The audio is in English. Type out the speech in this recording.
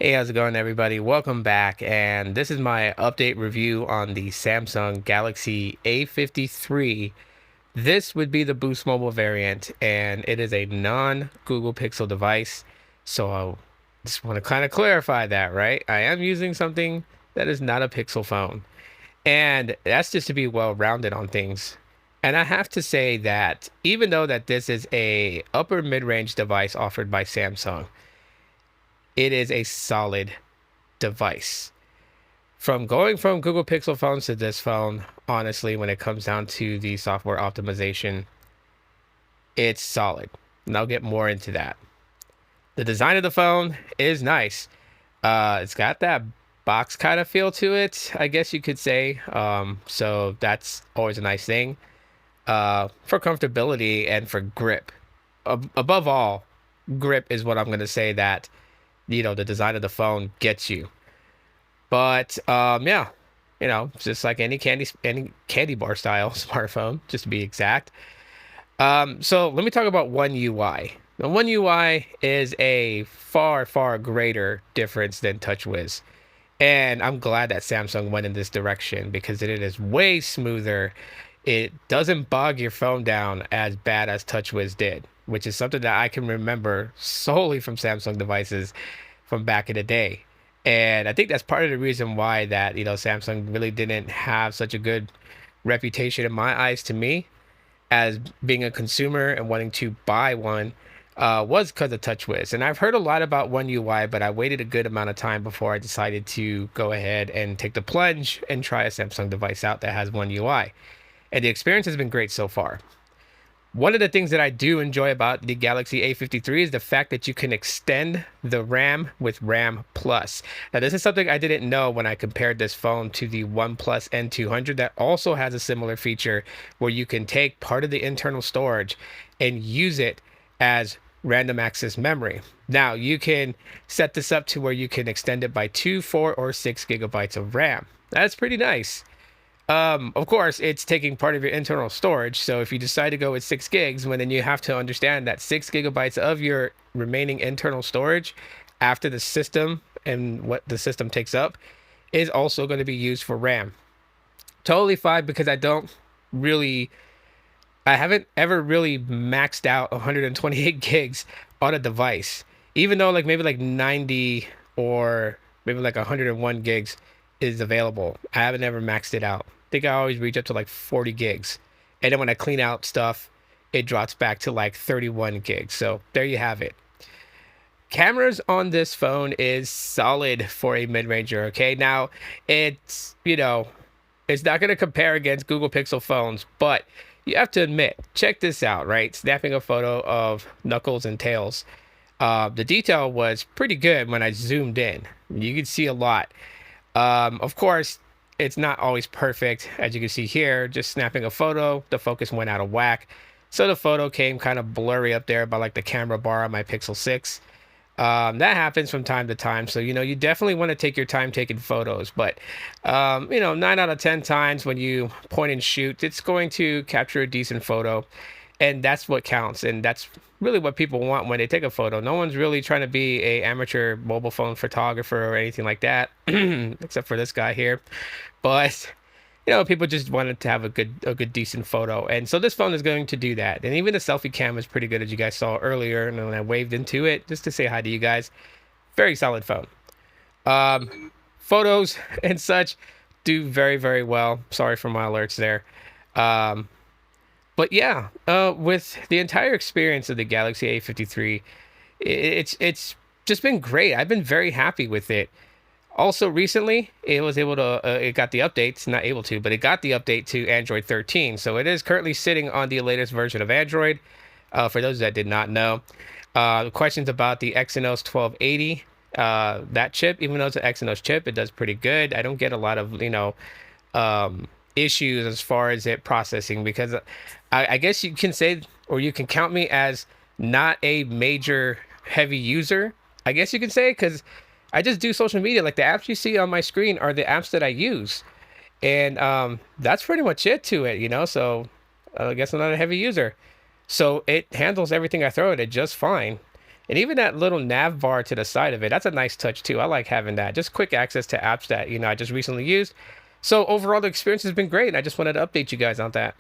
Hey, how's it going, everybody? Welcome back, and this is my update review on the Samsung Galaxy A53. This would be the Boost Mobile variant, and it is a non-Google Pixel device. So I just want to kind of clarify that, right? I am using something that is not a Pixel phone, and that's just to be well-rounded on things. And I have to say that even though that this is a upper mid-range device offered by Samsung, it is a solid device. From going from Google Pixel phones to this phone, honestly, when it comes down to the software optimization, it's solid. And I'll get more into that. The design of the phone is nice. It's got that box kind of feel to it, I guess you could say. So that's always a nice thing. For comfortability and for grip. Above all, grip is what I'm going to say that, the design of the phone gets you. But yeah, it's just like any candy bar style smartphone, just to be exact. So let me talk about One UI. The One UI is a far, far greater difference than TouchWiz. And I'm glad that Samsung went in this direction because it is way smoother. It doesn't bog your phone down as bad as TouchWiz did, which is something that I can remember solely from Samsung devices from back in the day. And I think that's part of the reason why that, Samsung really didn't have such a good reputation in my eyes to me as being a consumer and wanting to buy one was because of TouchWiz. And I've heard a lot about One UI, but I waited a good amount of time before I decided to go ahead and take the plunge and try a Samsung device out that has One UI. And the experience has been great so far. One of the things that I do enjoy about the Galaxy A53 is the fact that you can extend the RAM with RAM Plus. Now, this is something I didn't know when I compared this phone to the OnePlus N200 that also has a similar feature where you can take part of the internal storage and use it as random access memory. Now, you can set this up to where you can extend it by 2, 4, or 6 gigabytes of RAM. That's pretty nice. Of course, it's taking part of your internal storage. So if you decide to go with 6 gigs, well, then you have to understand that 6 gigabytes of your remaining internal storage after the system and what the system takes up is also going to be used for RAM. Totally fine because I haven't ever really maxed out 128 gigs on a device, even though like maybe like 90 or maybe like 101 gigs is available. I haven't ever maxed it out. I think I always reach up to like 40 gigs. And then when I clean out stuff, it drops back to like 31 gigs. So there you have it. Cameras on this phone is solid for a mid-ranger, okay? Now, it's not going to compare against Google Pixel phones, but you have to admit, check this out, right? Snapping a photo of Knuckles and Tails. The detail was pretty good when I zoomed in. You could see a lot. Of course, it's not always perfect. As you can see here, just snapping a photo, the focus went out of whack. So the photo came kind of blurry up there by like the camera bar on my Pixel 6. That happens from time to time. So, you definitely want to take your time taking photos. But, 9 out of 10 times when you point and shoot, it's going to capture a decent photo. And that's what counts. And that's really what people want when they take a photo. No one's really trying to be a amateur mobile phone photographer or anything like that, except for this guy here. But people just wanted to have a good, decent photo. And so this phone is going to do that. And even the selfie cam is pretty good, as you guys saw earlier. And when I waved into it, just to say hi to you guys, very solid phone. Photos and such do very, very well. Sorry for my alerts there. But yeah, with the entire experience of the Galaxy A53, it's just been great. I've been very happy with it. Also, recently, it got the updates, not able to, but it got the update to Android 13. So it is currently sitting on the latest version of Android. For those that did not know, questions about the Exynos 1280, that chip, even though it's an Exynos chip, it does pretty good. I don't get a lot of, issues as far as it processing because I guess you can say, or you can count me as not a major heavy user, I guess you can say, because I just do social media. Like the apps you see on my screen are the apps that I use. And that's pretty much it to it. So I guess I'm not a heavy user. So it handles everything I throw at it just fine. And even that little nav bar to the side of it, that's a nice touch too. I like having that. Just quick access to apps that, I just recently used. So overall, the experience has been great. And I just wanted to update you guys on that.